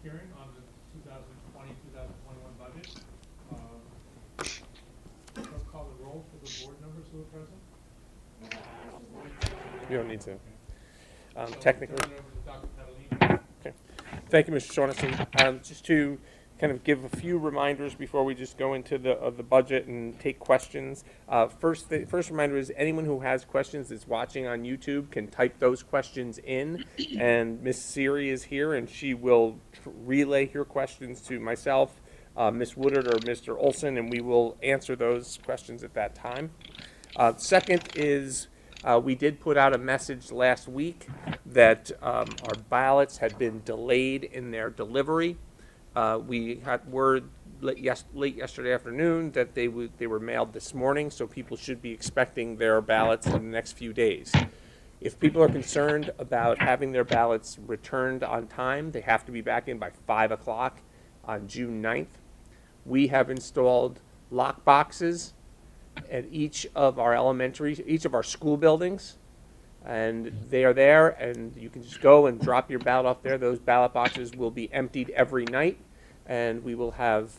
hearing on the 2020-2021 budget. I'll call the roll for the board members who are present. You don't need to. So Technically. turn it over to Dr. Catalini. Okay. Thank you, Mr. Shaughnessy. Just to kind of give a few reminders before we just go into the budget and take questions. First reminder is anyone who has questions that's watching on YouTube can type those questions in, and Ms. Siri is here, and she will relay your questions to myself, Ms. Woodard, or Mr. Olson, and we will answer those questions at that time. Second is we did put out a message last week that our ballots had been delayed in their delivery. We had word late yesterday afternoon that they were mailed this morning, so people should be expecting their ballots in the next few days. If people are concerned about having their ballots returned on time, they have to be back in by 5 o'clock on June 9th. We have installed lock boxes at each of our school buildings, and they are there, and you can just go and drop your ballot off there. Those ballot boxes will be emptied every night, and we will have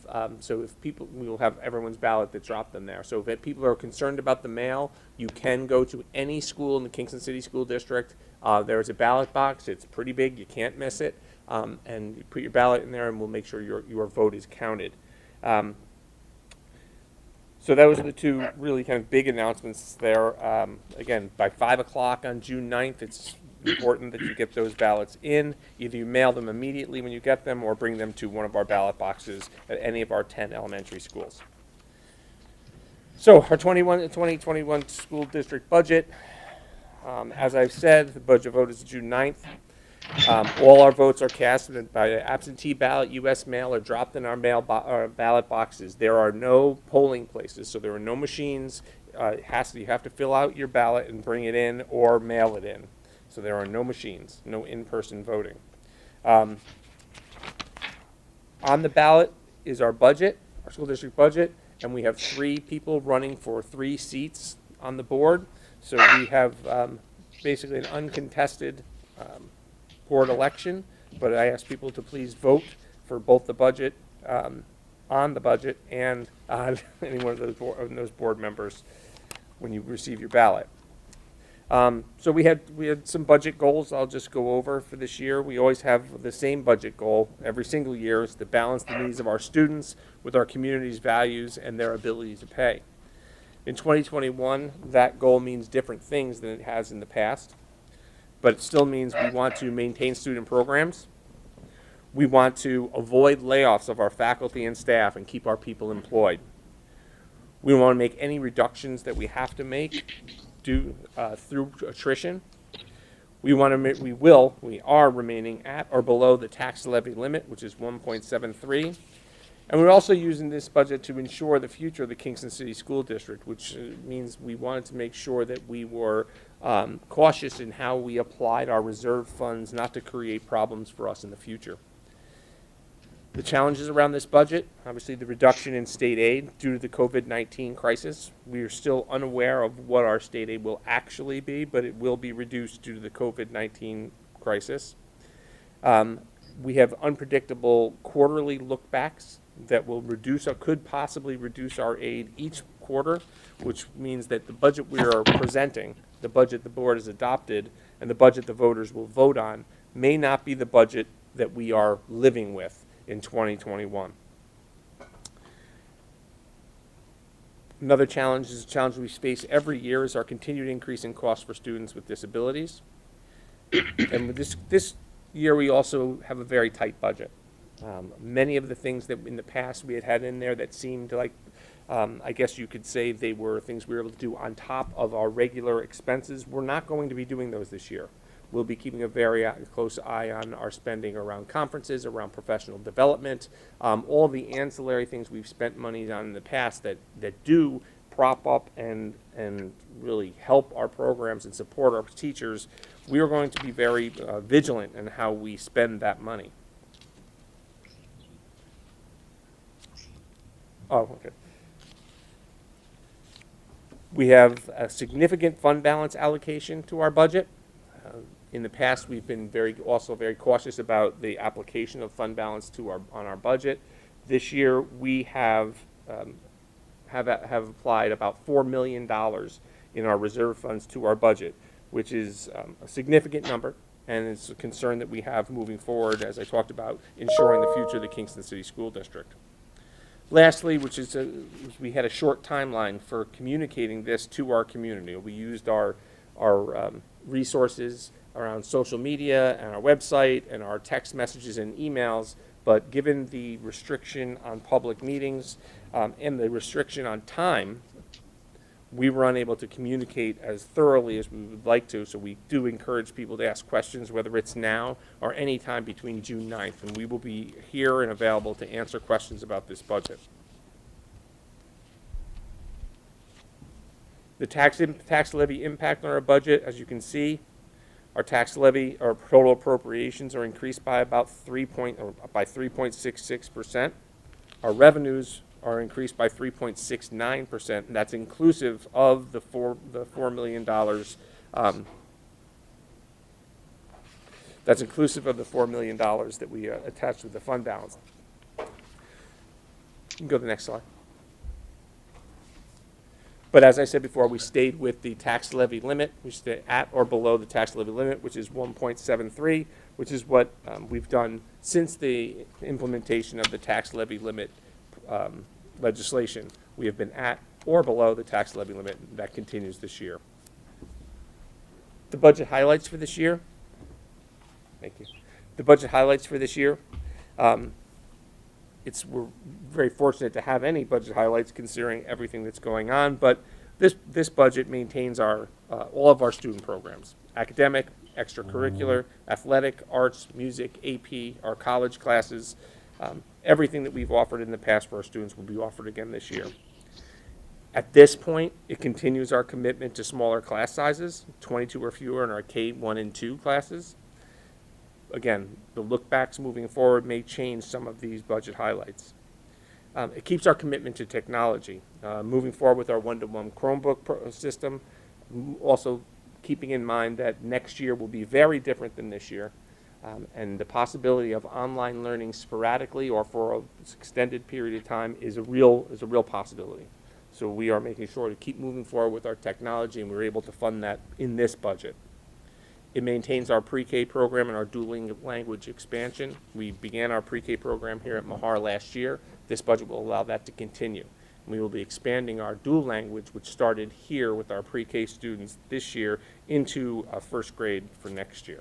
we will have everyone's ballot that's dropped them there. So if people are concerned about the mail, you can go to any school in the Kingston City School District. There is a ballot box. It's pretty big. You can't miss it, and you put your ballot in there, and we'll make sure your vote is counted. So those are the two really kind of big announcements there. Again, by 5 o'clock on June 9th, it's important that you get those ballots in. Either you mail them immediately when you get them or bring them to one of our ballot boxes at any of our 10 elementary schools. So our 2021 school district budget, as I've said, the budget vote is June 9th. All our votes are cast by absentee ballot, U.S. mail, or dropped in our ballot boxes. There are no polling places, so there are no machines. You have to fill out your ballot and bring it in or mail it in. So there are no machines, no in-person voting. On the ballot is our budget, our school district budget, and we have 3 people running for 3 seats on the board. So we have basically an uncontested board election, but I ask people to please vote for both the budget, on the budget, and on any one of those board members when you receive your ballot. So we had some budget goals I'll just go over for this year. We always have the same budget goal every single year, is to balance the needs of our students with our community's values and their ability to pay. In 2021, that goal means different things than it has in the past, but it still means we want to maintain student programs. We want to avoid layoffs of our faculty and staff and keep our people employed. We don't want to make any reductions that we have to make through attrition. We are remaining at or below the tax levy limit, which is 1.73. And we're also using this budget to ensure the future of the Kingston City School District, which means we wanted to make sure that we were cautious in how we applied our reserve funds, not to create problems for us in the future. The challenges around this budget, obviously the reduction in state aid due to the COVID-19 crisis. We are still unaware of what our state aid will actually be, but it will be reduced due to the COVID-19 crisis. We have unpredictable quarterly lookbacks that will could possibly reduce our aid each quarter, which means that the budget we are presenting, the budget the board has adopted, and the budget the voters will vote on may not be the budget that we are living with in 2021. Another challenge is a challenge we face every year is our continued increase in costs for students with disabilities. And with this year, we also have a very tight budget. Many of the things that in the past we had in there that seemed like, I guess you could say they were things we were able to do on top of our regular expenses. We're not going to be doing those this year. We'll be keeping a very close eye on our spending around conferences, around professional development, all the ancillary things we've spent money on in the past that do prop up and really help our programs and support our teachers. We are going to be very vigilant in how we spend that money. Oh, okay. We have a significant fund balance allocation to our budget. In the past, we've been also very cautious about the application of fund balance on our budget. This year, we have applied about $4 million in our reserve funds to our budget, which is a significant number, and it's a concern that we have moving forward, as I talked about, ensuring the future of the Kingston City School District. Lastly, we had a short timeline for communicating this to our community. We used our resources around social media and our website and our text messages and emails, but given the restriction on public meetings and the restriction on time, we were unable to communicate as thoroughly as we would like to, so we do encourage people to ask questions, whether it's now or any time between June 9th, and we will be here and available to answer questions about this budget. The tax levy impact on our budget, as you can see, our tax levy, our total appropriations are increased by about 3.66%. Our revenues are increased by 3.69%, and that's inclusive of the $4 million. That's inclusive of the $4 million that we attached with the fund balance. You can go to the next slide. But as I said before, we stayed with the tax levy limit. We stayed at or below the tax levy limit, which is 1.73, which is what we've done since the implementation of the tax levy limit legislation. We have been at or below the tax levy limit, and that continues this year. The budget highlights for this year. Thank you. The budget highlights for this year. We're very fortunate to have any budget highlights considering everything that's going on, but this budget maintains all of our student programs: academic, extracurricular, athletic, arts, music, AP, our college classes. Everything that we've offered in the past for our students will be offered again this year. At this point, it continues our commitment to smaller class sizes, 22 or fewer in our K1 and 2 classes. Again, the look-backs moving forward may change some of these budget highlights. It keeps our commitment to technology, moving forward with our one-to-one Chromebook system, also keeping in mind that next year will be very different than this year. And the possibility of online learning sporadically or for an extended period of time is a real possibility. So we are making sure to keep moving forward with our technology, and we're able to fund that in this budget. It maintains our pre-K program and our dual language expansion. We began our pre-K program here at Mahar last year. This budget will allow that to continue. We will be expanding our dual language, which started here with our pre-K students this year, into first grade for next year.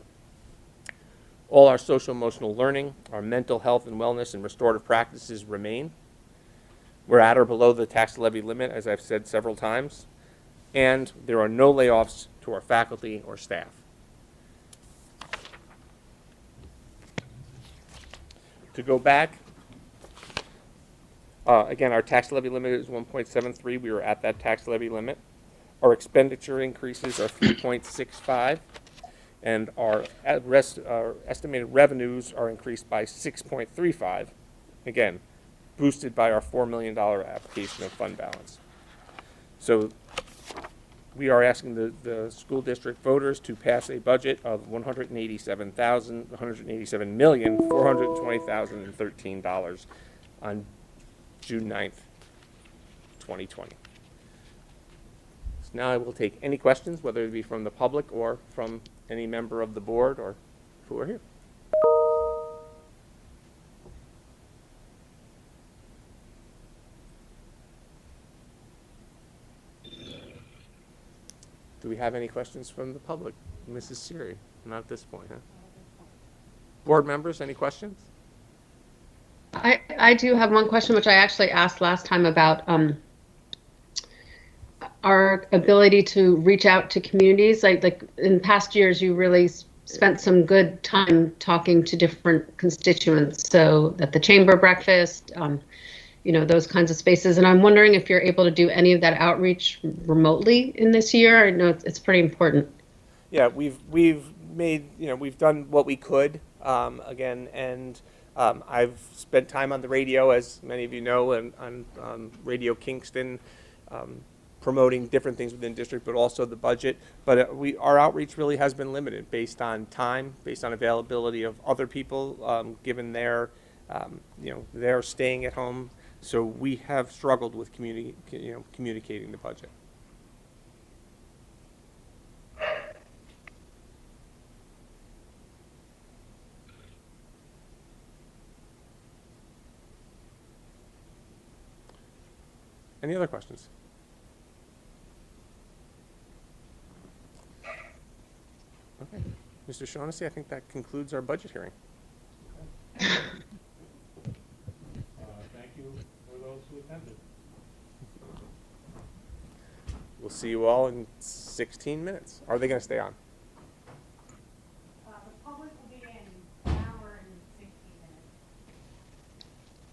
All our social emotional learning, our mental health and wellness and restorative practices remain. We're at or below the tax levy limit, as I've said several times, and there are no layoffs to our faculty or staff. To go back, again, our tax levy limit is 1.73. We were at that tax levy limit. Our expenditure increases are 3.65. And our estimated revenues are increased by 6.35, again, boosted by our $4 million application of fund balance. So we are asking the school district voters to pass a budget of $187,420,013 on June 9th, 2020. So now I will take any questions, whether it be from the public or from any member of the board or who are here. Do we have any questions from the public? Mrs. Siri? Not at this point, huh? Board members, any questions? I do have one question, which I actually asked last time about our ability to reach out to communities. Like in past years, you really spent some good time talking to different constituents. So at the chamber breakfast, those kinds of spaces. And I'm wondering if you're able to do any of that outreach remotely in this year. I know it's pretty important. Yeah, we've made, we've done what we could, again, and I've spent time on the radio, as many of you know, and on Radio Kingston, promoting different things within district, but also the budget. But our outreach really has been limited based on time, based on availability of other people, given their, they're staying at home. So we have struggled with communicating the budget. Any other questions? Okay. Mr. Shaughnessy, I think that concludes our budget hearing. Thank you for those who attended. We'll see you all in 16 minutes. Are they going to stay on?